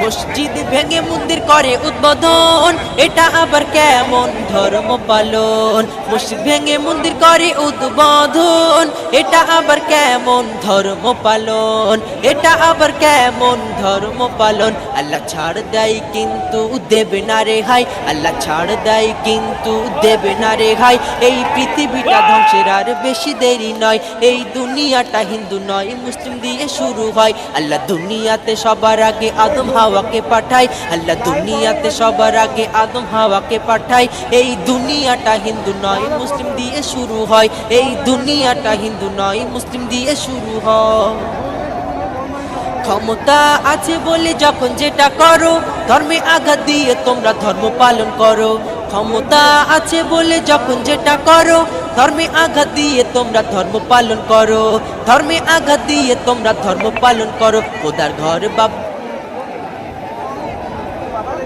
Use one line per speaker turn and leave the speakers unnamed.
মসজিদ ভেঙে মন্দির করে উদ্বোধন, এটা আবার কেমন ধর্ম পালন? মসজিদ ভেঙে মন্দির করে উদ্বোধন, এটা আবার কেমন ধর্ম পালন? এটা আবার কেমন ধর্ম পালন? আল্লাহ ছাড় দেয় কিন্তু দেবে না রে হাই, আল্লাহ ছাড় দেয় কিন্তু দেবে না রে হাই। এই পৃথিবীটা ধ্বংসের আর বেশি দেরি নয়, এই দুনিয়াটা হিন্দু নয় মুসলিম দিয়ে শুরু হয়। আল্লাহ দুনিয়াতে সবার আগে আদম হাওয়াকে পাঠায়, আল্লাহ দুনিয়াতে সবার আগে আদম হাওয়াকে পাঠায়। এই দুনিয়াটা হিন্দু নয় মুসলিম দিয়ে শুরু হয়, এই দুনিয়াটা হিন্দু নয় মুসলিম দিয়ে শুরু হয়। ক্ষমতা আছে বলে যখন যেটা করো, ধর্মে আঘাত দিয়ে তোমরা ধর্ম পালন করো। ক্ষমতা আছে বলে যখন যেটা করো, ধর্মে আঘাত দিয়ে তোমরা ধর্ম পালন করো। ধর্মে আঘাত দিয়ে তোমরা ধর্ম পালন করো। খোদার ঘর